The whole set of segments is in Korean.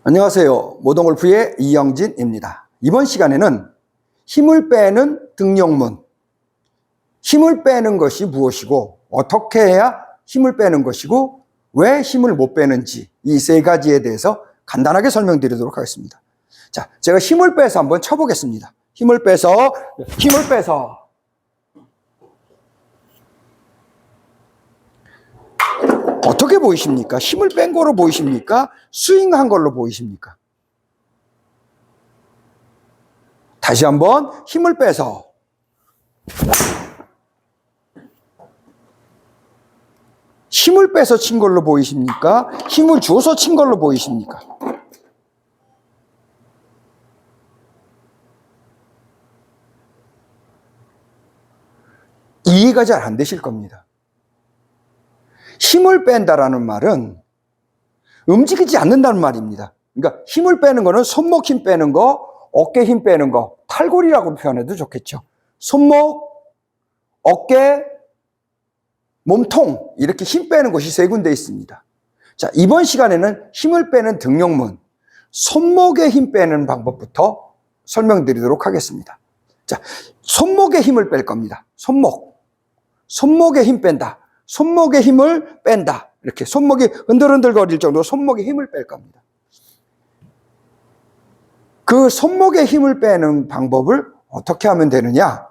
안녕하세요. 모동골프의 이영진입니다. 이번 시간에는 힘을 빼는 등용문, 힘을 빼는 것이 무엇이고 어떻게 해야 힘을 빼는 것이고 왜 힘을 못 빼는지 이 세 가지에 대해서 간단하게 설명드리도록 하겠습니다. 자, 제가 힘을 빼서 한번 쳐보겠습니다. 힘을 빼서 어떻게 보이십니까? 힘을 뺀 거로 보이십니까? 스윙한 걸로 보이십니까? 다시 한번 힘을 빼서 친 걸로 보이십니까? 힘을 줘서 친 걸로 보이십니까? 이해가 잘 안 되실 겁니다. 힘을 뺀다라는 말은 움직이지 않는다는 말입니다. 그러니까 힘을 빼는 거는 손목 힘 빼는 거, 어깨 힘 빼는 거, 탈골이라고 표현해도 좋겠죠. 손목, 어깨, 몸통 이렇게 힘 빼는 곳이 세 군데 있습니다. 자, 이번 시간에는 힘을 빼는 등용문, 손목에 힘 빼는 방법부터 설명드리도록 하겠습니다. 자, 손목에 힘을 뺄 겁니다. 손목에 힘 뺀다. 손목에 힘을 뺀다. 이렇게 손목이 흔들흔들 거릴 정도로 손목에 힘을 뺄 겁니다. 그 손목에 힘을 빼는 방법을 어떻게 하면 되느냐?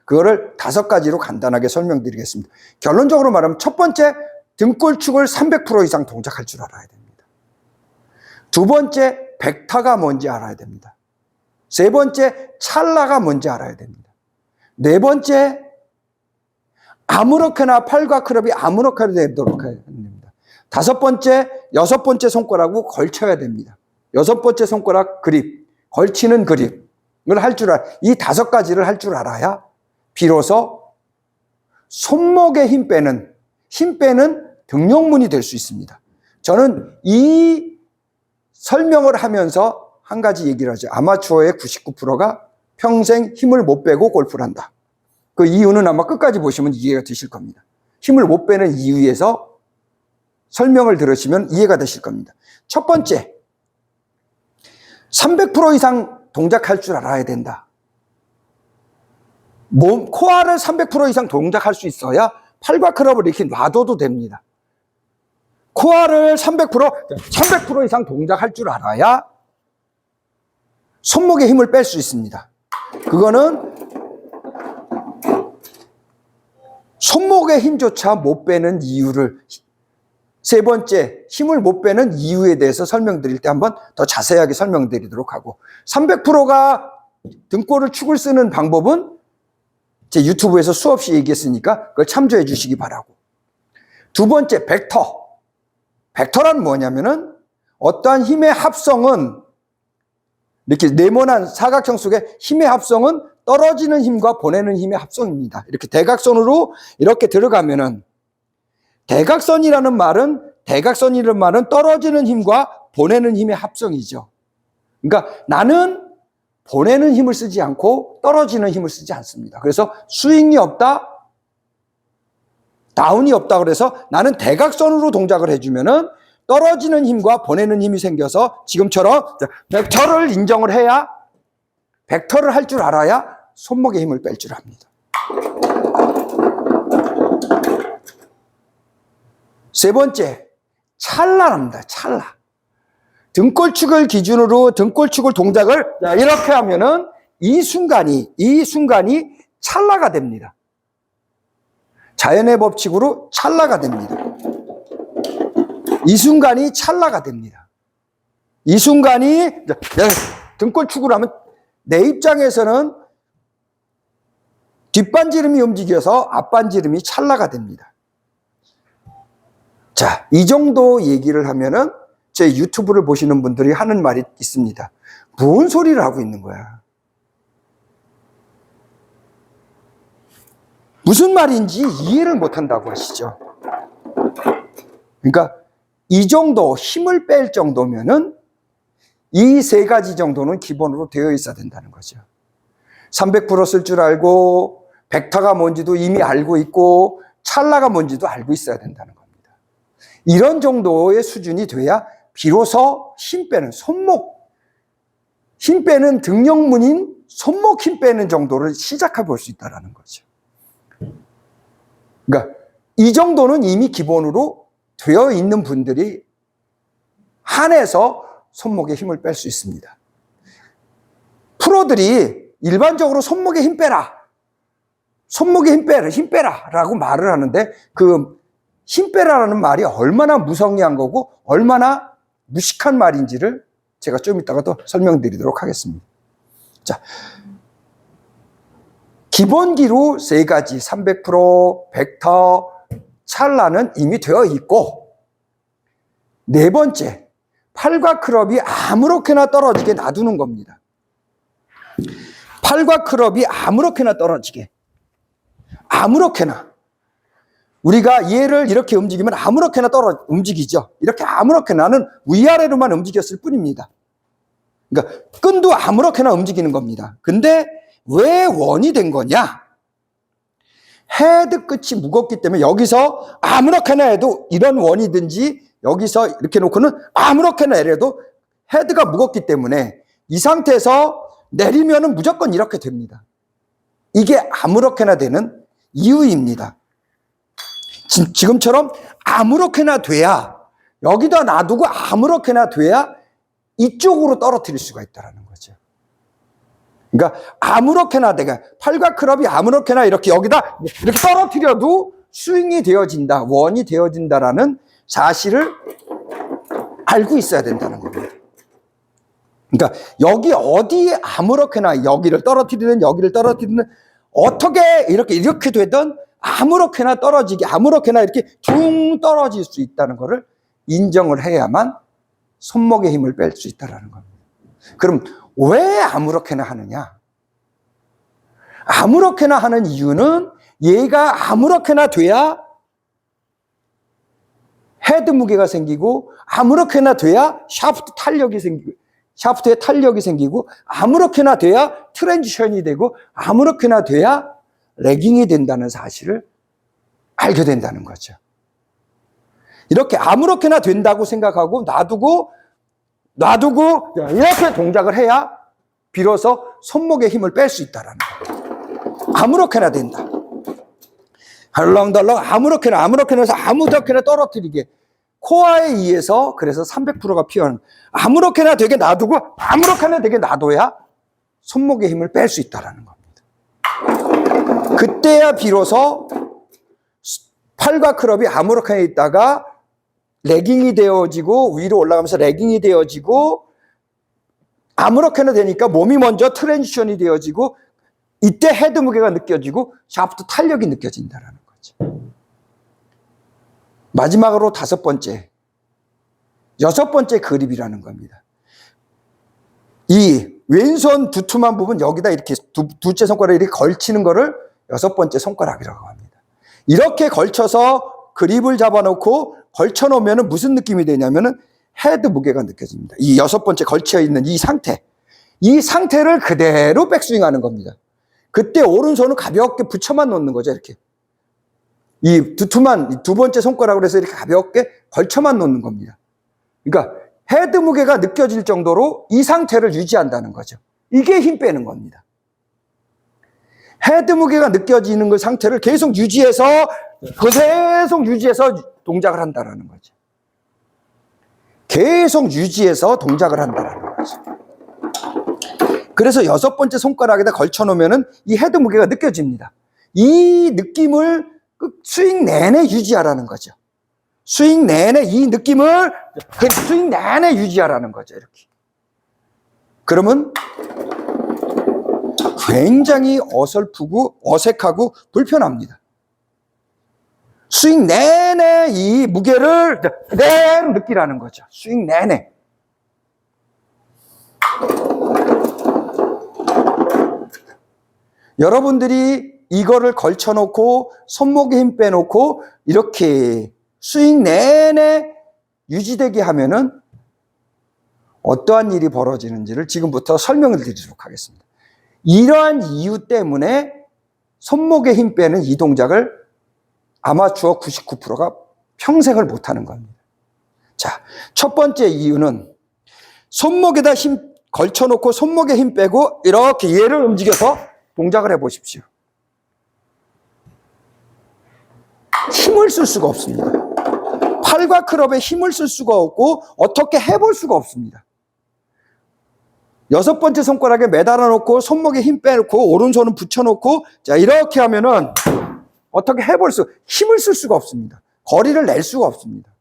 그거를 5가지로 간단하게 설명드리겠습니다. 결론적으로 말하면 첫 번째, 등골축을 300% 이상 동작할 줄 알아야 됩니다. 두 번째, 백타가 뭔지 알아야 됩니다. 세 번째, 찰나가 뭔지 알아야 됩니다. 네 번째, 아무렇게나 팔과 클럽이 아무렇게나 되도록 해야 됩니다. 다섯 번째, 여섯 번째 손가락으로 걸쳐야 됩니다. 여섯 번째 손가락 그립, 걸치는 그립을 할 줄 이 5가지를 할 줄 알아야 비로소 손목에 힘 빼는 등용문이 될 수 있습니다. 저는 이 설명을 하면서 한 가지 얘기를 하죠. 아마추어의 99%가 평생 힘을 못 빼고 골프를 한다. 그 이유는 아마 끝까지 보시면 이해가 되실 겁니다. 힘을 못 빼는 이유에서 설명을 들으시면 이해가 되실 겁니다. 첫 번째, 300% 이상 동작할 줄 알아야 된다. 코어를 300% 이상 동작할 수 있어야 팔과 클럽을 이렇게 놔둬도 됩니다. 코어를 300% 이상 동작할 줄 알아야 손목에 힘을 뺄 수 있습니다. 그거는 손목의 힘조차 못 빼는 이유를, 세 번째, 힘을 못 빼는 이유에 대해서 설명드릴 때 한번 더 자세하게 설명드리도록 하고, 300%가 등골을 축을 쓰는 방법은 제 유튜브에서 수없이 얘기했으니까 그걸 참조해 주시기 바라고. 두 번째, 벡터란 뭐냐면은 어떠한 힘의 합성은, 이렇게 네모난 사각형 속에 힘의 합성은 떨어지는 힘과 보내는 힘의 합성입니다. 이렇게 대각선으로 이렇게 들어가면은, 대각선이라는 말은 떨어지는 힘과 보내는 힘의 합성이죠. 그러니까 나는 보내는 힘을 쓰지 않고 떨어지는 힘을 쓰지 않습니다. 그래서 스윙이 없다, 다운이 없다. 그래서 나는 대각선으로 동작을 해주면은 떨어지는 힘과 보내는 힘이 생겨서 지금처럼 벡터를 인정을 해야, 벡터를 할 줄 알아야 손목에 힘을 뺄 줄 압니다. 세 번째, 찰나랍니다. 찰나. 등골축을 기준으로 등골축을 동작을 이렇게 하면은 이 순간이 찰나가 됩니다. 자연의 법칙으로 찰나가 됩니다. 이 순간이 찰나가 됩니다. 이 순간이 등골축으로 하면 내 입장에서는 뒷반지름이 움직여서 앞반지름이 찰나가 됩니다. 자, 이 정도 얘기를 하면은 제 유튜브를 보시는 분들이 하는 말이 있습니다. 뭔 소리를 하고 있는 거야? 무슨 말인지 이해를 못 한다고 하시죠. 그러니까 이 정도 힘을 뺄 정도면은 이 3가지 정도는 기본으로 되어 있어야 된다는 거죠. 300% 쓸 줄 알고, 벡터가 뭔지도 이미 알고 있고, 찰나가 뭔지도 알고 있어야 된다는 겁니다. 이런 정도의 수준이 돼야 비로소 힘 빼는 손목, 힘 빼는 등력문인 손목 힘 빼는 정도를 시작해 볼 수 있다는 거죠. 그러니까 이 정도는 이미 기본으로 되어 있는 분들이 한해서 손목에 힘을 뺄 수 있습니다. 프로들이 일반적으로 손목에 힘 빼라, 손목에 힘 빼라 라고 말을 하는데 그 힘 빼라라는 말이 얼마나 무성의한 거고 얼마나 무식한 말인지를 제가 좀 이따가 또 설명드리도록 하겠습니다. 자, 기본기로 3가지 300%, 벡터, 찰나는 이미 되어 있고, 4번째, 팔과 클럽이 아무렇게나 떨어지게 놔두는 겁니다. 팔과 클럽이 아무렇게나 떨어지게. 아무렇게나. 우리가 얘를 이렇게 움직이면 아무렇게나 움직이죠. 이렇게 아무렇게나는 위아래로만 움직였을 뿐입니다. 그러니까 끈도 아무렇게나 움직이는 겁니다. 근데 왜 원이 된 거냐? 헤드 끝이 무겁기 때문에 여기서 아무렇게나 해도 이런 원이든지 여기서 이렇게 놓고는 아무렇게나 해도 헤드가 무겁기 때문에 이 상태에서 내리면은 무조건 이렇게 됩니다. 이게 아무렇게나 되는 이유입니다. 지금처럼 아무렇게나 돼야, 여기다 놔두고 아무렇게나 돼야 이쪽으로 떨어뜨릴 수가 있다는 거죠. 그러니까 아무렇게나 내가 팔과 클럽이 아무렇게나 이렇게 여기다 이렇게 떨어뜨려도 스윙이 되어진다, 원이 되어진다라는 사실을 알고 있어야 된다는 겁니다. 그러니까 여기 어디에 아무렇게나 여기를 떨어뜨리든 여기를 떨어뜨리든 어떻게 이렇게 되든 아무렇게나 떨어지게, 아무렇게나 이렇게 둥 떨어질 수 있다는 것을 인정을 해야만 손목에 힘을 뺄 수 있다는 겁니다. 그럼 왜 아무렇게나 하느냐? 아무렇게나 하는 이유는 얘가 아무렇게나 돼야 헤드 무게가 생기고, 아무렇게나 돼야 샤프트에 탄력이 생기고, 아무렇게나 돼야 트랜지션이 되고, 아무렇게나 돼야 레깅이 된다는 사실을 알게 된다는 거죠. 이렇게 아무렇게나 된다고 생각하고 놔두고 이렇게 동작을 해야 비로소 손목에 힘을 뺄 수 있다는 거예요. 아무렇게나 된다. 덜렁덜렁 아무렇게나 해서 아무렇게나 떨어뜨리게. 코어에 의해서 그래서 300%가 필요한, 아무렇게나 되게 놔두고 아무렇게나 되게 놔둬야 손목에 힘을 뺄 수 있다는 겁니다. 그때야 비로소 팔과 클럽이 아무렇게나 있다가 레깅이 되어지고 위로 올라가면서 레깅이 되어지고 아무렇게나 되니까 몸이 먼저 트랜지션이 되어지고 이때 헤드 무게가 느껴지고 샤프트 탄력이 느껴진다는 거죠. 마지막으로 5번째, 6번째 그립이라는 겁니다. 이 왼손 두툼한 부분 여기다 이렇게 둘째 손가락에 이렇게 걸치는 거를 6번째 손가락이라고 합니다. 이렇게 걸쳐서 그립을 잡아놓고 걸쳐놓으면 무슨 느낌이 되냐면은 헤드 무게가 느껴집니다. 이 6번째 걸쳐있는 이 상태를 그대로 백스윙하는 겁니다. 그때 오른손은 가볍게 붙여만 놓는 거죠. 이렇게 이 두툼한 2번째 손가락으로 해서 이렇게 가볍게 걸쳐만 놓는 겁니다. 그러니까 헤드 무게가 느껴질 정도로 이 상태를 유지한다는 거죠. 이게 힘 빼는 겁니다. 헤드 무게가 느껴지는 그 상태를 계속 유지해서 동작을 한다는 거죠. 계속 유지해서 동작을 한다는 거죠. 그래서 6번째 손가락에다 걸쳐놓으면 이 헤드 무게가 느껴집니다. 이 느낌을 스윙 내내 유지하라는 거죠. 스윙 내내 이 느낌을 스윙 내내 유지하라는 거죠. 이렇게. 그러면 굉장히 어설프고 어색하고 불편합니다. 스윙 내내 이 무게를 그대로 느끼라는 거죠. 스윙 내내. 여러분들이 이거를 걸쳐놓고 손목에 힘 빼놓고 이렇게 스윙 내내 유지되게 하면은 어떠한 일이 벌어지는지를 지금부터 설명을 드리도록 하겠습니다. 이러한 이유 때문에 손목에 힘 빼는 이 동작을 아마추어 99%가 평생을 못하는 겁니다. 자, 첫 번째 이유는 손목에다 힘 걸쳐놓고 손목에 힘 빼고 이렇게 얘를 움직여서 동작을 해보십시오. 힘을 쓸 수가 없습니다. 팔과 클럽에 힘을 쓸 수가 없고 어떻게 해볼 수가 없습니다. 여섯 번째 손가락에 매달아 놓고 손목에 힘 빼놓고 오른손은 붙여놓고 자 이렇게 하면은 어떻게 해볼 수 힘을 쓸 수가 없습니다. 거리를 낼 수가 없습니다.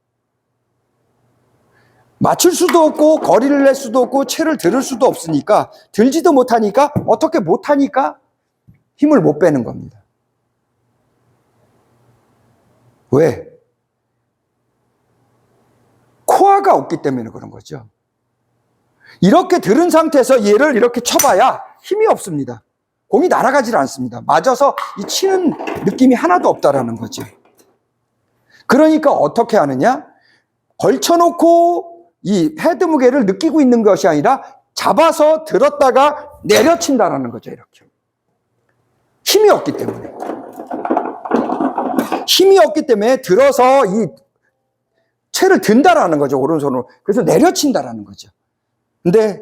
맞출 수도 없고 거리를 낼 수도 없고 채를 들을 수도 없으니까 들지도 못하니까 어떻게 못하니까 힘을 못 빼는 겁니다. 왜? 코어가 없기 때문에 그런 거죠. 이렇게 들은 상태에서 얘를 이렇게 쳐봐야 힘이 없습니다. 공이 날아가질 않습니다. 맞아서 이 치는 느낌이 하나도 없다라는 거죠. 그러니까 어떻게 하느냐? 걸쳐놓고 이 헤드 무게를 느끼고 있는 것이 아니라 잡아서 들었다가 내려친다라는 거죠. 이렇게. 힘이 없기 때문에. 힘이 없기 때문에 들어서 이 채를 든다라는 거죠. 오른손으로. 그래서 내려친다라는 거죠. 근데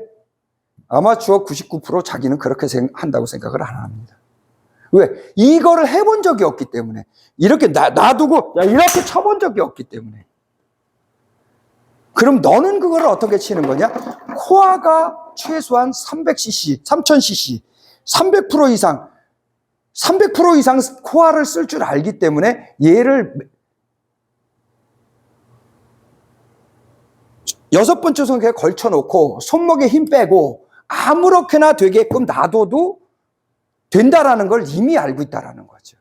아마추어 99% 자기는 그렇게 한다고 생각을 안 합니다. 왜? 이거를 해본 적이 없기 때문에. 이렇게 놔두고 이렇게 쳐본 적이 없기 때문에. 그럼 너는 그걸 어떻게 치는 거냐? 코어가 최소한 300cc, 3000cc, 300% 이상, 300% 이상 코어를 쓸 줄 알기 때문에 얘를 여섯 번째 손가락에 걸쳐놓고 손목에 힘 빼고 아무렇게나 되게끔 놔둬도 된다라는 걸 이미 알고 있다라는 거죠.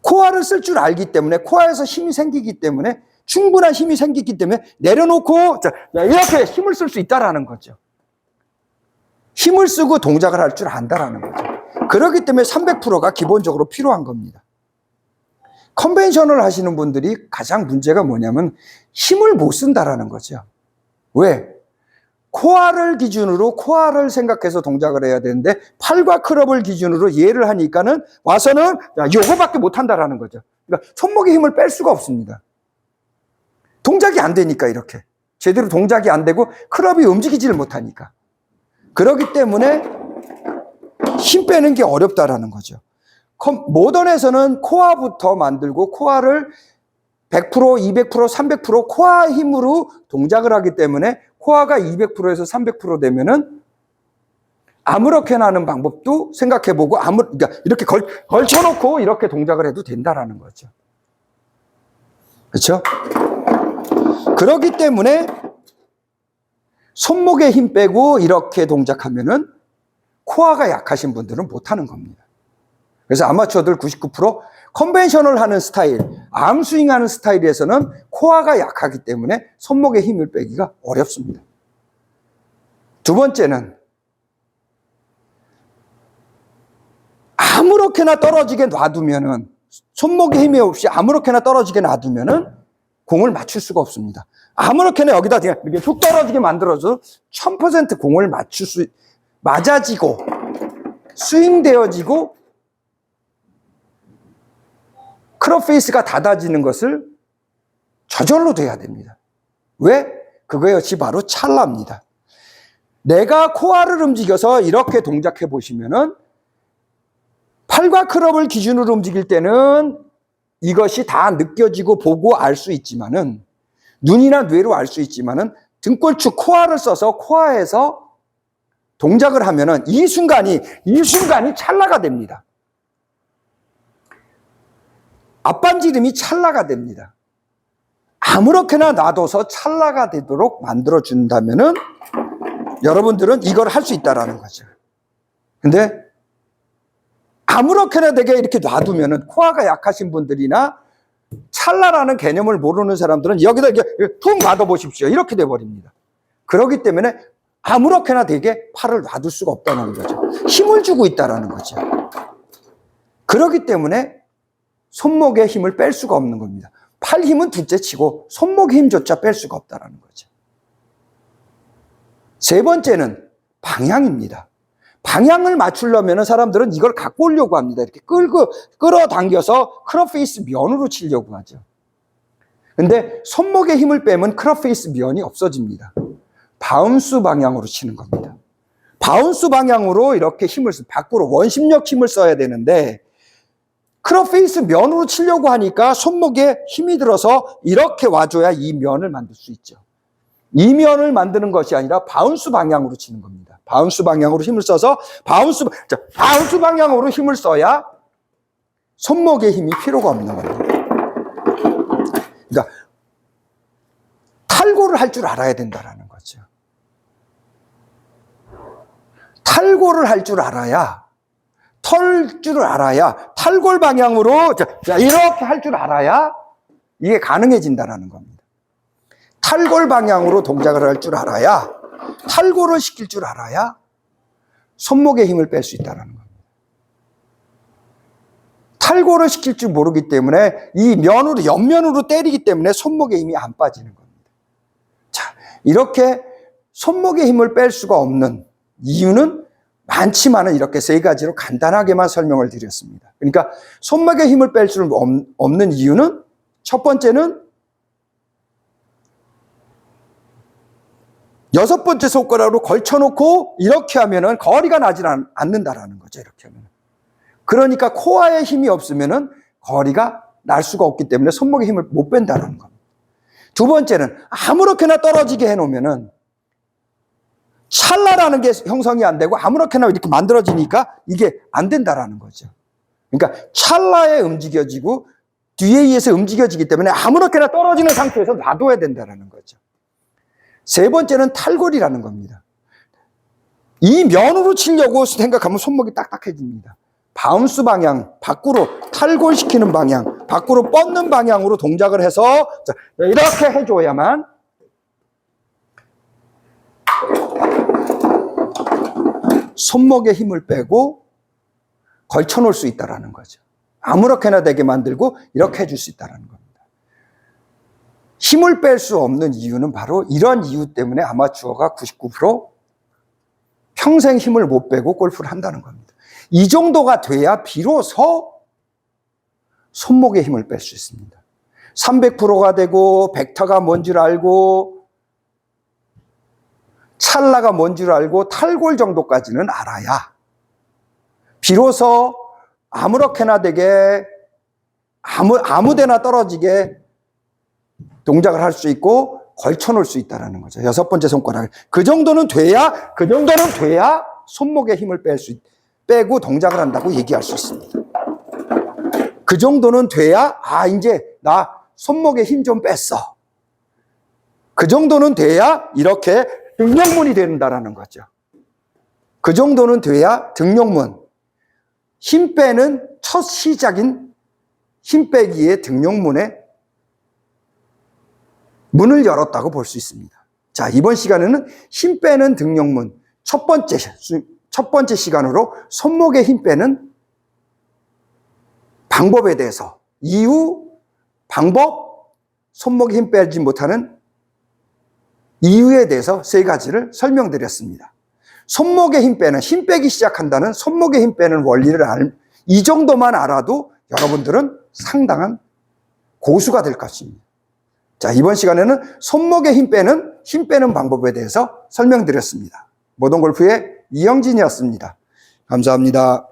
코어를 쓸 줄 알기 때문에 코어에서 힘이 생기기 때문에 충분한 힘이 생기기 때문에 내려놓고 이렇게 힘을 쓸 수 있다라는 거죠. 힘을 쓰고 동작을 할 줄 안다라는 거죠. 그렇기 때문에 300%가 기본적으로 필요한 겁니다. 컨벤셔널 하시는 분들이 가장 문제가 뭐냐면 힘을 못 쓴다라는 거죠. 왜? 코어를 기준으로 코어를 생각해서 동작을 해야 되는데 팔과 클럽을 기준으로 얘를 하니까는 와서는 요거밖에 못 한다라는 거죠. 그러니까 손목에 힘을 뺄 수가 없습니다. 동작이 안 되니까 이렇게. 제대로 동작이 안 되고 클럽이 움직이지를 못하니까. 그렇기 때문에 힘 빼는 게 어렵다라는 거죠. 모던에서는 코어부터 만들고 코어를 100%, 200%, 300% 코어 힘으로 동작을 하기 때문에 코어가 200%에서 300% 되면은 아무렇게나 하는 방법도 생각해보고 그러니까 이렇게 걸쳐놓고 이렇게 동작을 해도 된다라는 거죠. 그렇죠? 그렇기 때문에 손목에 힘 빼고 이렇게 동작하면은 코어가 약하신 분들은 못하는 겁니다. 그래서 아마추어들 99% 컨벤셔널 하는 스타일, 암스윙 하는 스타일에서는 코어가 약하기 때문에 손목에 힘을 빼기가 어렵습니다. 두 번째는 아무렇게나 떨어지게 놔두면은 손목에 힘이 없이 아무렇게나 떨어지게 놔두면은 공을 맞출 수가 없습니다. 아무렇게나 여기다 그냥 이렇게 훅 떨어지게 만들어서 1000% 공을 맞아지고 스윙되어지고 클럽 페이스가 닫아지는 것을 저절로 돼야 됩니다. 왜? 그거 역시 바로 찰나입니다. 내가 코어를 움직여서 이렇게 동작해 보시면은 팔과 클럽을 기준으로 움직일 때는 이것이 다 느껴지고 보고 알 수 있지만은 눈이나 뇌로 알 수 있지만은 등골축 코어를 써서 코어에서 동작을 하면은 이 순간이 찰나가 됩니다. 앞반지름이 찰나가 됩니다. 아무렇게나 놔둬서 찰나가 되도록 만들어준다면은 여러분들은 이걸 할 수 있다라는 거죠. 근데 아무렇게나 되게 이렇게 놔두면은 코어가 약하신 분들이나 찰나라는 개념을 모르는 사람들은 여기다 이렇게 툭 놔둬보십시오. 이렇게 돼버립니다. 그렇기 때문에 아무렇게나 되게 팔을 놔둘 수가 없다는 거죠. 힘을 주고 있다라는 거죠. 그렇기 때문에 손목에 힘을 뺄 수가 없는 겁니다. 팔 힘은 둘째 치고 손목 힘조차 뺄 수가 없다는 거죠. 세 번째는 방향입니다. 방향을 맞추려면 사람들은 이걸 갖고 오려고 합니다. 이렇게 끌어당겨서 클럽 페이스 면으로 치려고 하죠. 근데 손목에 힘을 빼면 클럽 페이스 면이 없어집니다. 바운스 방향으로 치는 겁니다. 바운스 방향으로 이렇게 힘을 밖으로 원심력 힘을 써야 되는데 클럽 페이스 면으로 치려고 하니까 손목에 힘이 들어서 이렇게 와줘야 이 면을 만들 수 있죠. 이 면을 만드는 것이 아니라 바운스 방향으로 치는 겁니다. 바운스 방향으로 힘을 써서 바운스 방향으로 힘을 써야 손목에 힘이 필요가 없는 겁니다. 그러니까 탈골을 할 줄 알아야 된다는 거죠. 탈골을 할 줄 알아야, 털 줄 알아야, 탈골 방향으로 이렇게 할 줄 알아야 이게 가능해진다는 겁니다. 탈골 방향으로 동작을 할 줄 알아야, 탈골을 시킬 줄 알아야 손목에 힘을 뺄 수 있다는 겁니다. 탈골을 시킬 줄 모르기 때문에 이 면으로, 옆면으로 때리기 때문에 손목에 힘이 안 빠지는 겁니다. 자, 이렇게 손목에 힘을 뺄 수가 없는 이유는 많지만은 이렇게 세 가지로 간단하게만 설명을 드렸습니다. 그러니까 손목에 힘을 뺄 수 없는 이유는 첫 번째는 6번째 손가락으로 걸쳐놓고 이렇게 하면은 거리가 나지 않는다라는 거죠. 이렇게 하면. 그러니까 코어에 힘이 없으면은 거리가 날 수가 없기 때문에 손목에 힘을 못 뺀다는 겁니다. 두 번째는 아무렇게나 떨어지게 해놓으면은 찰나라는 게 형성이 안 되고 아무렇게나 이렇게 만들어지니까 이게 안 된다라는 거죠. 그러니까 찰나에 움직여지고 뒤에 의해서 움직여지기 때문에 아무렇게나 떨어지는 상태에서 놔둬야 된다라는 거죠. 세 번째는 탈골이라는 겁니다. 이 면으로 치려고 생각하면 손목이 딱딱해집니다. 바운스 방향, 밖으로 탈골시키는 방향, 밖으로 뻗는 방향으로 동작을 해서 이렇게 해줘야만 손목에 힘을 빼고 걸쳐놓을 수 있다는 거죠. 아무렇게나 되게 만들고 이렇게 해줄 수 있다는 겁니다. 힘을 뺄 수 없는 이유는 바로 이런 이유 때문에 아마추어가 99% 평생 힘을 못 빼고 골프를 한다는 겁니다. 이 정도가 돼야 비로소 손목에 힘을 뺄 수 있습니다. 300%가 되고 벡터가 뭔 줄 알고 찰나가 뭔 줄 알고 탈골 정도까지는 알아야 비로소 아무렇게나 되게 아무데나 떨어지게 동작을 할 수 있고 걸쳐놓을 수 있다는 거죠. 6번째 손가락을. 그 정도는 돼야 손목에 힘을 빼고 동작을 한다고 얘기할 수 있습니다. 그 정도는 돼야, 이제 나 손목에 힘 좀 뺐어. 그 정도는 돼야 이렇게 등용문이 된다는 거죠. 그 정도는 돼야 등용문. 힘 빼는 첫 시작인 힘 빼기의 등용문에 문을 열었다고 볼 수 있습니다. 자, 이번 시간에는 힘 빼는 등용문 첫 번째 시간으로 손목에 힘 빼는 방법에 대해서 이유, 방법, 손목에 힘 빼지 못하는 이유에 대해서 세 가지를 설명드렸습니다. 손목에 힘 빼는, 힘 빼기 시작한다는 손목에 힘 빼는 원리를 이 정도만 알아도 여러분들은 상당한 고수가 될 것입니다. 자, 이번 시간에는 손목에 힘 빼는 방법에 대해서 설명드렸습니다. 모던골프의 이영진이었습니다. 감사합니다.